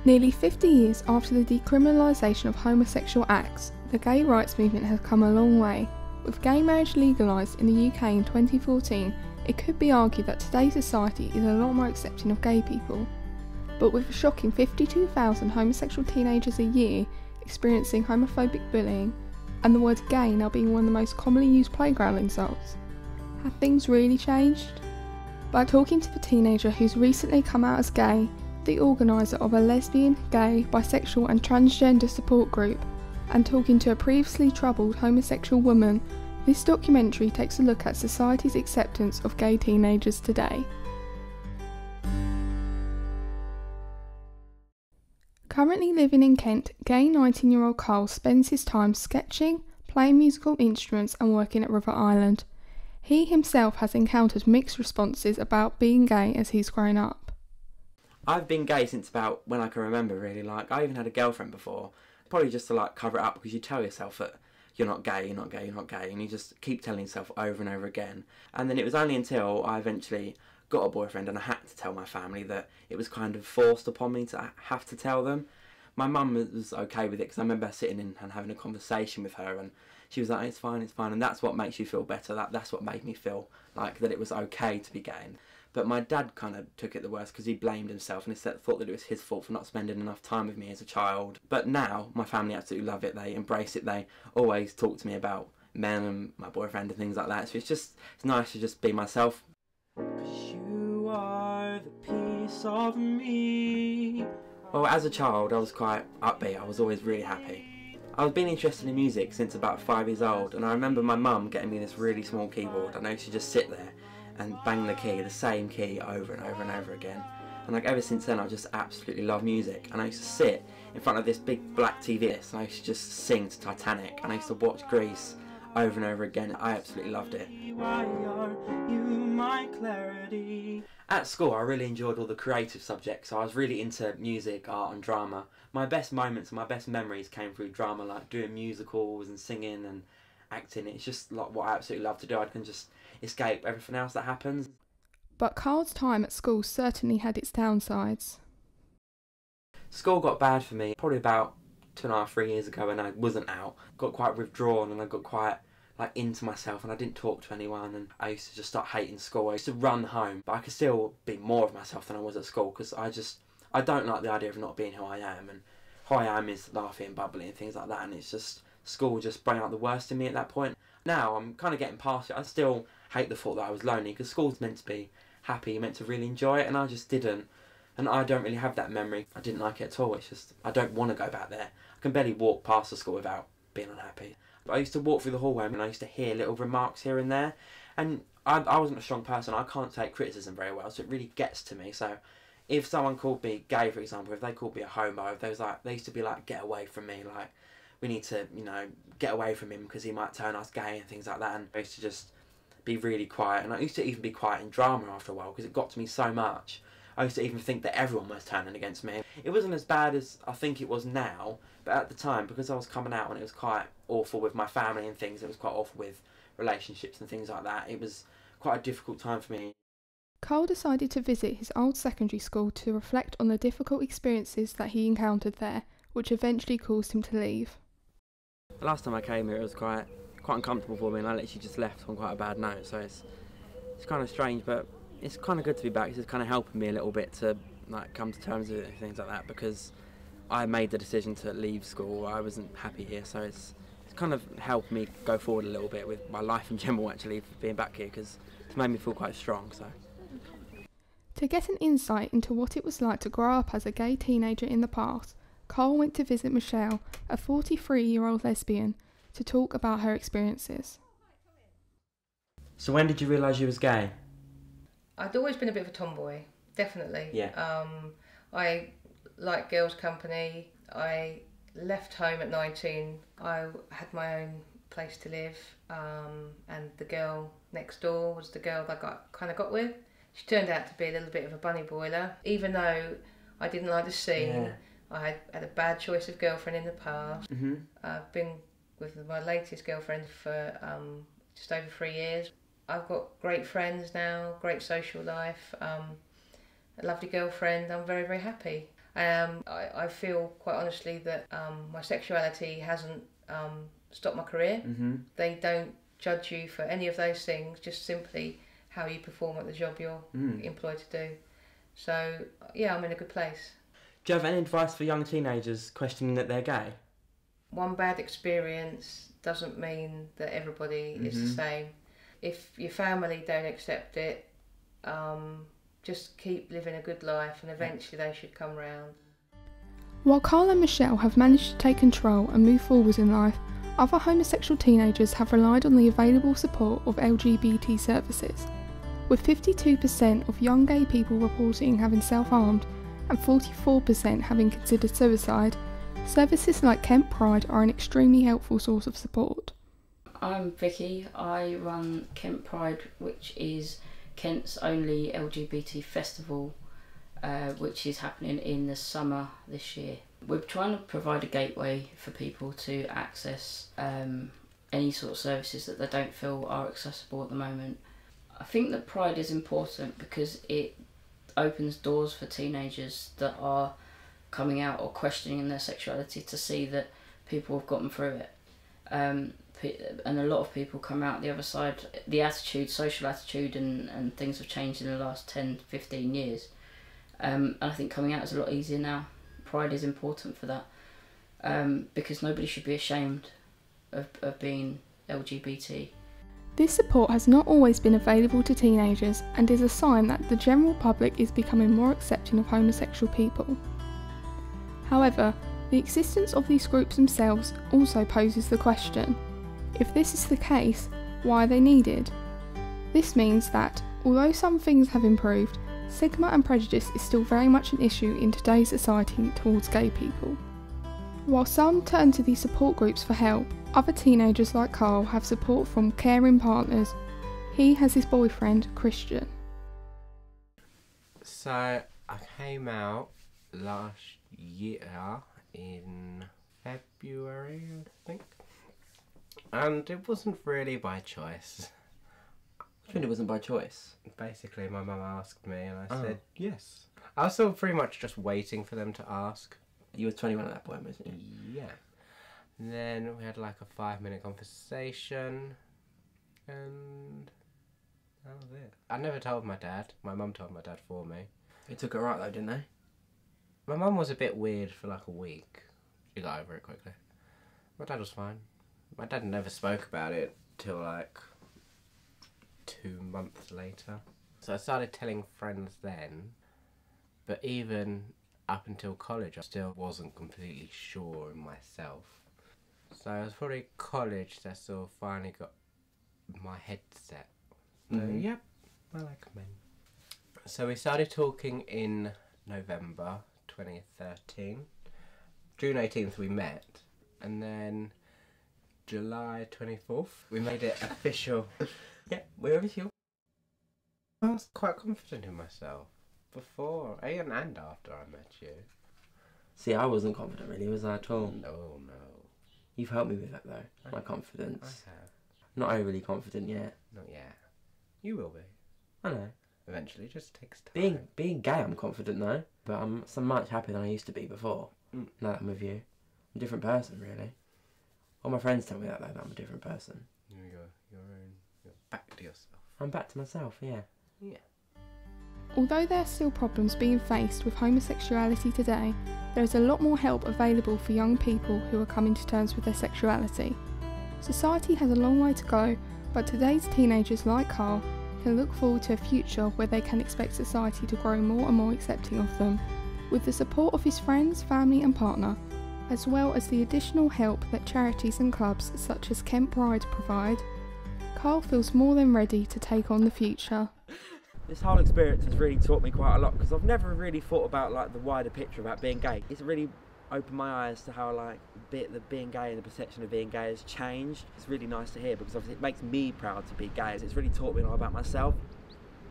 Nearly 50 years after the decriminalisation of homosexual acts, the gay rights movement has come a long way. With gay marriage legalised in the UK in 2014, it could be argued that today's society is a lot more accepting of gay people. But with a shocking 52,000 homosexual teenagers a year experiencing homophobic bullying, and the word gay now being one of the most commonly used playground insults, have things really changed? By talking to the teenager who's recently come out as gay, the organiser of a lesbian, gay, bisexual and transgender support group, and talking to a previously troubled homosexual woman, this documentary takes a look at society's acceptance of gay teenagers today. Currently living in Kent, gay 19-year-old Carl spends his time sketching, playing musical instruments and working at River Island. He himself has encountered mixed responses about being gay as he's grown up. I've been gay since about when I can remember, really. Like, I even had a girlfriend before, probably just to like cover it up, because you tell yourself that you're not gay, you're not gay, you're not gay, and you just keep telling yourself over and over again. And then it was only until I eventually got a boyfriend and I had to tell my family that it was kind of forced upon me to have to tell them. My mum was okay with it, because I remember sitting in and having a conversation with her, and she was like, it's fine, and that's what makes you feel better. That's what made me feel like that it was okay to be gay. But my dad kind of took it the worst, because he blamed himself and he thought that it was his fault for not spending enough time with me as a child. But now my family absolutely love it. They embrace it. They always talk to me about men and my boyfriend and things like that. So it's nice to just be myself. 'Cause you are the piece of me. Well, as a child I was quite upbeat. I was always really happy. I've been interested in music since about 5 years old, and I remember my mum getting me this really small keyboard, and I used to just sit there and bang the key, the same key, over and over and over again. And like ever since then I just absolutely love music, and I used to sit in front of this big black TV and I used to just sing to Titanic, and I used to watch Grease over and over again. I absolutely loved it. Why are you my clarity? At school I really enjoyed all the creative subjects, so I was really into music, art and drama. My best moments and my best memories came through drama, like doing musicals and singing and acting. It's just like what I absolutely love to do. I can just escape everything else that happens. But Carl's time at school certainly had its downsides. School got bad for me probably about 2.5, 3 years ago, when I wasn't out. Got quite withdrawn and I got quite like into myself, and I didn't talk to anyone, and I used to just start hating school. I used to run home, but I could still be more of myself than I was at school, because I don't like the idea of not being who I am, and who I am is laughing and bubbly and things like that, and it's just, school just brought out the worst in me at that point. Now I'm kind of getting past it. I still hate the thought that I was lonely, because school's meant to be happy, you're meant to really enjoy it, and I just didn't. And I don't really have that memory. I didn't like it at all. It's just, I don't want to go back there. I can barely walk past the school without being unhappy. But I used to walk through the hallway and I used to hear little remarks here and there. And I wasn't a strong person. I can't take criticism very well, so it really gets to me. So if someone called me gay, for example, if they called me a homo, if they was like, they used to be like, get away from me, like, we need to, you know, get away from him because he might turn us gay and things like that. And I used to just be really quiet. And I used to even be quiet in drama after a while, because it got to me so much. I used to even think that everyone was turning against me. It wasn't as bad as I think it was now, but at the time, because I was coming out and it was quite awful with my family and things, it was quite awful with relationships and things like that, it was quite a difficult time for me. Carl decided to visit his old secondary school to reflect on the difficult experiences that he encountered there, which eventually caused him to leave. The last time I came here it was quite uncomfortable for me, and I literally just left on quite a bad note, so it's kind of strange, but it's kind of good to be back. It's kind of helping me a little bit to like come to terms with things like that, because I made the decision to leave school. I wasn't happy here, so it's kind of helped me go forward a little bit with my life in general, actually, being back here, because it's made me feel quite strong. So to get an insight into what it was like to grow up as a gay teenager in the past, Carl went to visit Michelle, a 43-year-old lesbian, to talk about her experiences. So when did you realise you was gay? I'd always been a bit of a tomboy, definitely. Yeah. I like girls' company. I left home at 19. I had my own place to live, and the girl next door was the girl that I kind of got with. She turned out to be a little bit of a bunny boiler. Even though I didn't like the scene, yeah. I had a bad choice of girlfriend in the past. Mm-hmm. I've been with my latest girlfriend for just over 3 years. I've got great friends now, great social life, a lovely girlfriend. I'm very, very happy. I feel quite honestly that my sexuality hasn't stopped my career. They don't judge you for any of those things, just simply how you perform at the job you're employed to do. So yeah, I'm in a good place. Do you have any advice for young teenagers questioning that they're gay? One bad experience doesn't mean that everybody is the same. If your family don't accept it, just keep living a good life and eventually they should come round. While Carl and Michelle have managed to take control and move forward in life, other homosexual teenagers have relied on the available support of LGBT services, with 52% of young gay people reporting having self-harmed and 44% having considered suicide. Services like Kent Pride are an extremely helpful source of support. I'm Vicky. I run Kent Pride, which is Kent's only LGBT festival, which is happening in the summer this year. We're trying to provide a gateway for people to access any sort of services that they don't feel are accessible at the moment. I think that Pride is important because it opens doors for teenagers that are coming out or questioning their sexuality to see that people have gotten through it. And a lot of people come out the other side. The attitude, social attitude and things have changed in the last 10, 15 years. And I think coming out is a lot easier now. Pride is important for that, because nobody should be ashamed of being LGBT. This support has not always been available to teenagers and is a sign that the general public is becoming more accepting of homosexual people. However, the existence of these groups themselves also poses the question: if this is the case, why are they needed? This means that, although some things have improved, stigma and prejudice is still very much an issue in today's society towards gay people. While some turn to these support groups for help, other teenagers like Carl have support from caring partners. He has his boyfriend, Christian. So, I came out last year in February, I think. And it wasn't really by choice. I think it wasn't by choice. Basically, my mum asked me and I said yes. I was still pretty much just waiting for them to ask. You were 21 at that point, wasn't you? Yeah. And then we had like a 5-minute conversation and that was it. I never told my dad. My mum told my dad for me. They took it right though, didn't they? My mum was a bit weird for like a week. She got over it quickly. My dad was fine. My dad never spoke about it till like 2 months later. So I started telling friends then, but even up until college I still wasn't completely sure in myself. So it was probably college that I still finally got my head set. So yep, I like men. So we started talking in November 2013. June 18th we met, and then July 24th we made it official. Yeah, we're official. I was quite confident in myself before and after I met you. See, I wasn't confident really, was I at all? No. You've helped me with that though, my confidence. I have. Not overly confident yet. Not yet. You will be. I know. Eventually, it just takes time. Being gay, I'm confident though, but I'm so much happier than I used to be before. Now that I'm with you, I'm a different person really. All my friends tell me that though, that I'm a different person. You're back to yourself. I'm back to myself, yeah. Yeah. Although there are still problems being faced with homosexuality today, there is a lot more help available for young people who are coming to terms with their sexuality. Society has a long way to go, but today's teenagers like Carl can look forward to a future where they can expect society to grow more and more accepting of them. With the support of his friends, family and partner, as well as the additional help that charities and clubs such as Kent Pride provide, Carl feels more than ready to take on the future. This whole experience has really taught me quite a lot because I've never really thought about like the wider picture about being gay. It's really opened my eyes to how like the being gay and the perception of being gay has changed. It's really nice to hear because obviously it makes me proud to be gay. It's really taught me a lot about myself.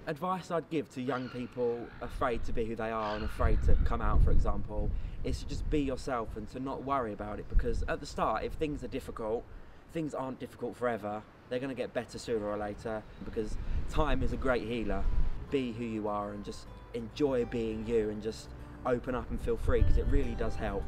Advice I'd give to young people afraid to be who they are and afraid to come out, for example, is to just be yourself and to not worry about it, because at the start, if things are difficult, things aren't difficult forever. They're going to get better sooner or later because time is a great healer. Be who you are and just enjoy being you and just open up and feel free, because it really does help.